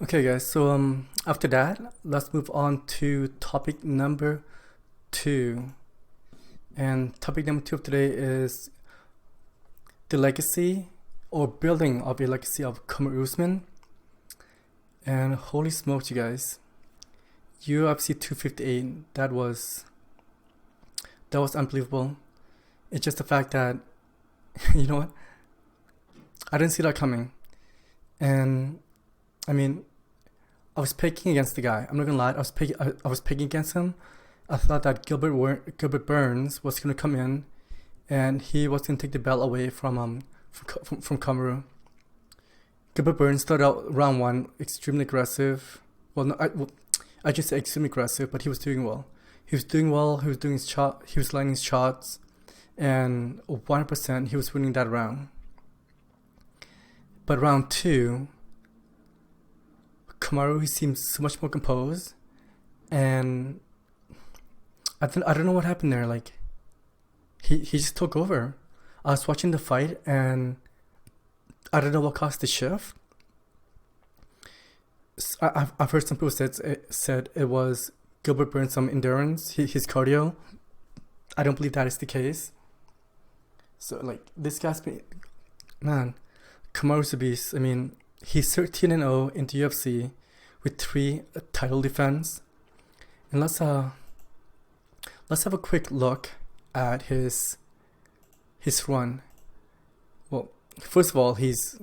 Okay, guys. So after that, let's move on to topic number two. And topic number two of today is the legacy or building of a legacy of Kamaru Usman. And holy smokes, you guys, UFC 258. That was unbelievable. It's just the fact that you know what, I didn't see that coming, and I mean, I was picking against the guy. I'm not gonna lie. I was picking against him. I thought that Gilbert Burns was gonna come in, and he was gonna take the belt away from Kamaru. Gilbert Burns started out round one extremely aggressive. Well, no, I just say extremely aggressive, but he was doing well. He was doing well. He was doing his shot. He was landing his shots, and 100% he was winning that round. But round two, Kamaru, he seems so much more composed, and I don't know what happened there. Like he just took over. I was watching the fight, and I don't know what caused the shift. I've heard some people said it was Gilbert Burns' some endurance, his cardio. I don't believe that is the case. So like this guy's been, man, Kamaru's a beast. I mean, he's 13-0 into UFC with 3 title defense. And let's have a quick look at his run. Well, first of all, he's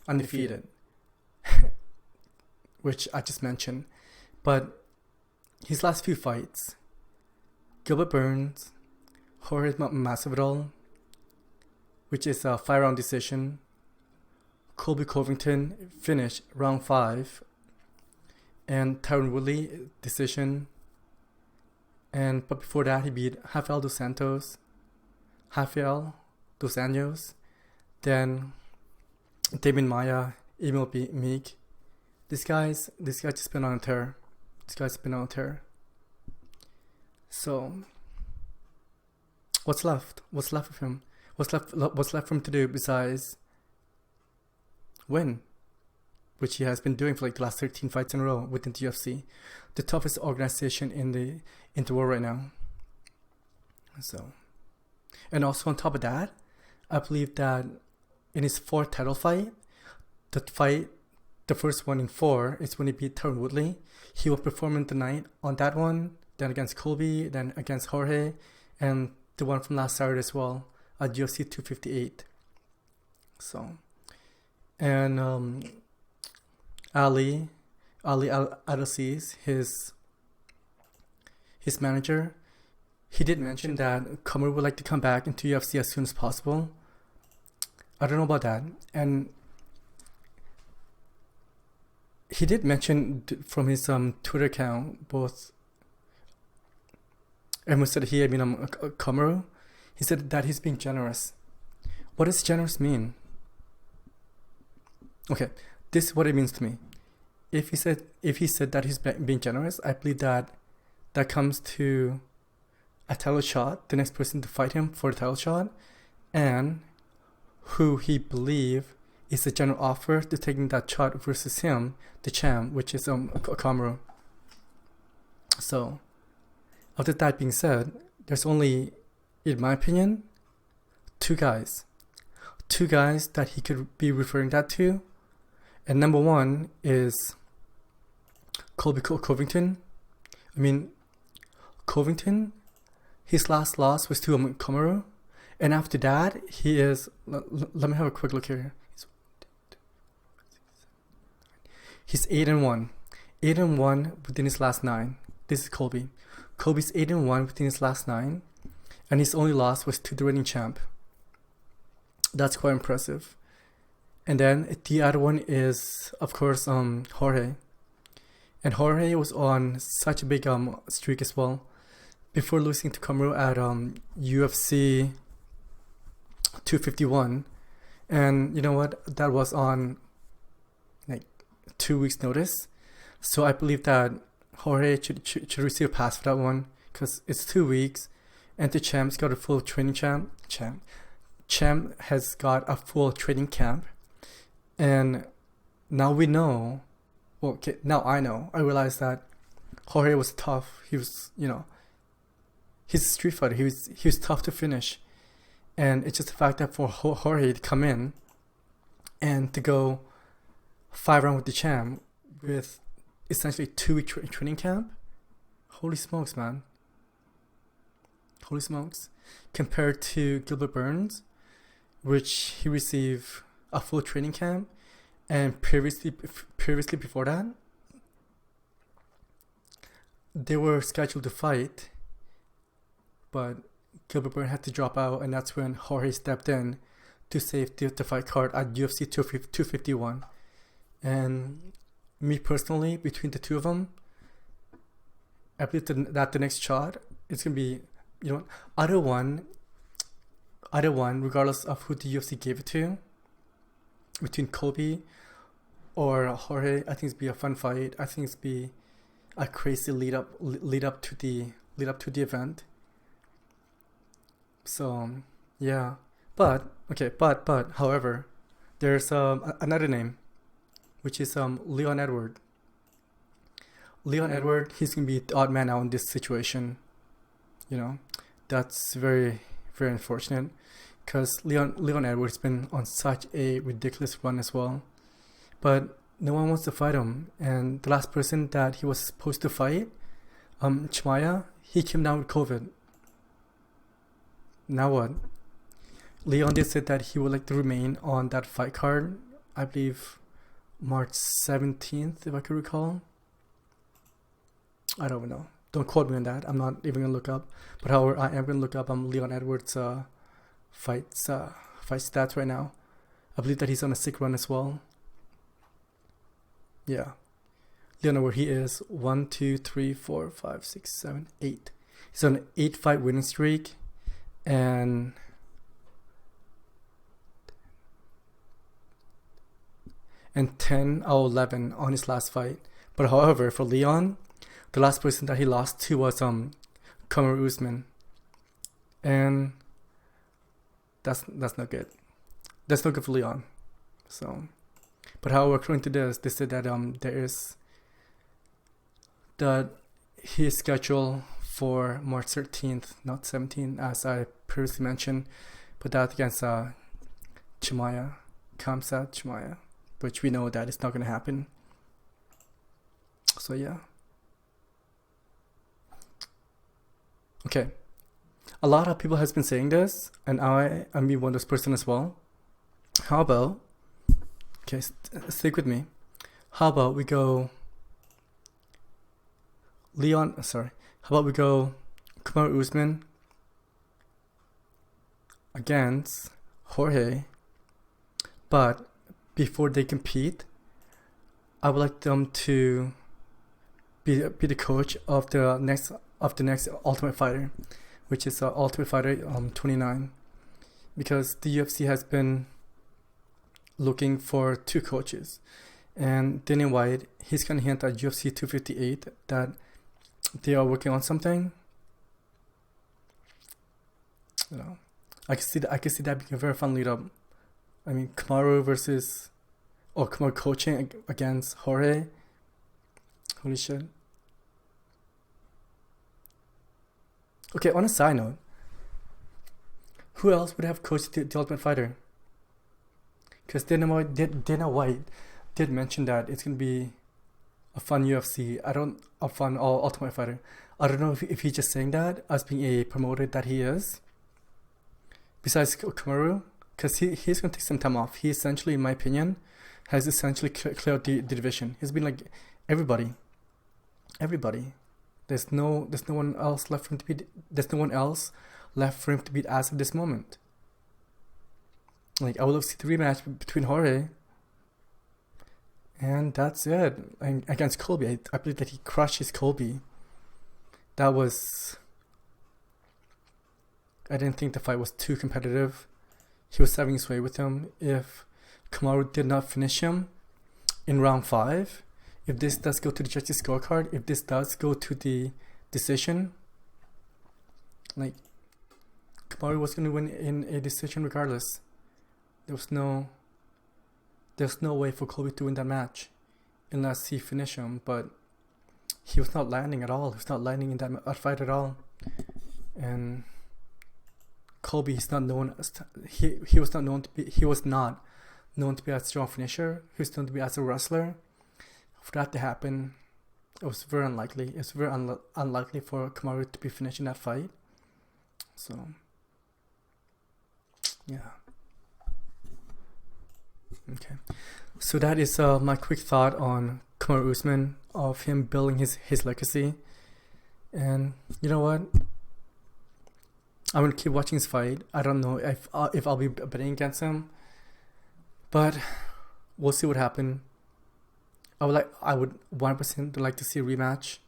undefeated, which I just mentioned. But his last few fights, Gilbert Burns, Jorge Masvidal, which is a 5-round decision. Colby Covington finished round 5, and Tyron Woodley decision. But before that, he beat Rafael dos Anjos, then Damon Maya, Emil Meek. This guy's just been on a tear. So, what's left? What's left of him? What's left for him to do besides win, which he has been doing for like the last 13 fights in a row within the UFC, the toughest organization in the world right now. So, and also on top of that, I believe that in his 4th title fight, the first one in 4 is when he beat Tyron Woodley. He will perform in the night on that one, then against Colby, then against Jorge, and the one from last Saturday as well at UFC 258. So, and Ali Adelaide, his manager, he did mention that Kamaru would like to come back into UFC as soon as possible. I don't know about that. And he did mention from his Twitter account, both, and said Kamaru, he said that he's being generous. What does generous mean? Okay, this is what it means to me. If he said that he's being generous, I believe that comes to a title shot, the next person to fight him for the title shot, and who he believe is the general offer to taking that shot versus him, the champ, which is Kamaru. So, after that being said, there's only, in my opinion, two guys that he could be referring that to, and number one is Colby Covington. I mean, Covington, his last loss was to Kamaru, and after that, he is. Let me have a quick look here. He's 8-1, 8-1 within his last 9. This is Colby. Colby's 8-1 within his last 9, and his only loss was to the reigning champ. That's quite impressive. And then the other one is, of course, Jorge. And Jorge was on such a big streak as well, before losing to Kamaru at UFC 251. And you know what? That was on like 2 weeks' notice. So I believe that Jorge should receive a pass for that one, because it's 2 weeks, and the champ's got a full training Champ has got a full training camp, and now we know well, okay, now I know. I realized that Jorge was tough. He was, he's a street fighter. He was tough to finish, and it's just the fact that for Jorge to come in and to go 5 rounds with the champ with essentially 2-week training camp. Holy smokes, man. Holy smokes. Compared to Gilbert Burns, which he received a full training camp, and previously before that, they were scheduled to fight, but Gilbert Burns had to drop out, and that's when Jorge stepped in to save the fight card at UFC 251. And me personally, between the two of them, I believe that the next shot is going to be, either one, regardless of who the UFC gave it to, between Kobe or Jorge. I think it's be a fun fight. I think it's be a crazy lead up to the event. So yeah, but however, there's another name, which is Leon Edward. Leon Edward, he's gonna be the odd man out in this situation. That's very, very unfortunate, because Leon Edwards been on such a ridiculous run as well, but no one wants to fight him. And the last person that he was supposed to fight, Chimaya, he came down with COVID. Now what? Leon did say that he would like to remain on that fight card, I believe March 17th, if I could recall. I don't know. Don't quote me on that. I'm not even gonna look up. But however, I am gonna look up Leon Edwards' fight stats right now. I believe that he's on a sick run as well. Yeah, Leon Edwards, he is 1, 2, 3, 4, 5, 6, 7, 8. He's on an 8-fight winning streak, and and 10 out of 11 on his last fight. But however, for Leon, the last person that he lost to was Kamaru Usman, and that's not good. That's not good for Leon. So, but however, according to this, they said that he is scheduled for March 13th, not 17th, as I previously mentioned, but that against Chimaya, Khamzat Chimaya, which we know that it's not going to happen. So yeah. Okay, a lot of people has been saying this, and I'm one of those person as well. How about, okay, stick with me. How about we go Kamaru Usman against Jorge, but before they compete, I would like them to be the coach of the next Ultimate Fighter, which is Ultimate Fighter 29, because the UFC has been looking for 2 coaches, and Dana White, he's gonna hint at UFC 258 that they are working on something. I can see that being a very fun lead up. I mean, Kamaru coaching against Jorge. Holy shit. Okay, on a side note, who else would have coached the Ultimate Fighter? Because Dana White did mention that it's going to be a fun UFC. A fun Ultimate Fighter. I don't know if he's just saying that as being a promoter that he is. Besides Kamaru, because he's going to take some time off. He essentially, in my opinion, has essentially cleared the division. He's been like everybody. There's no one else left for him to beat. There's no one else left for him to beat as of this moment. Like, I would love to see the rematch between Jorge, and that's it. And against Colby, I believe that he crushes Colby. That was. I didn't think the fight was too competitive. He was having his way with him. If Kamaru did not finish him in round 5, if this does go to the judges' scorecard, if this does go to the decision, like, Kamaru was going to win in a decision regardless. There's no way for Colby to win that match. unless he finished him, but he was not landing at all. He was not landing in that fight at all. And Colby is not known as he was not known to be a strong finisher. He was known to be as a wrestler. For that to happen, it was very unlikely. It's very unlikely for Kamaru to be finishing that fight. So, yeah. Okay. So that is my quick thought on Kamaru Usman, of him building his legacy. And you know what? I'm gonna keep watching his fight. I don't know if I'll be betting against him, but we'll see what happens. I would 100% like to see a rematch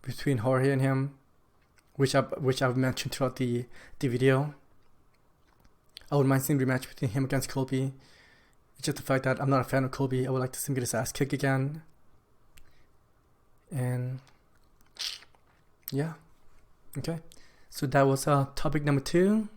between Jorge and him, which I've mentioned throughout the video. I would mind seeing a rematch between him against Colby. It's just the fact that I'm not a fan of Colby. I would like to see him get his ass kicked again. And yeah, okay. So that was topic number 2.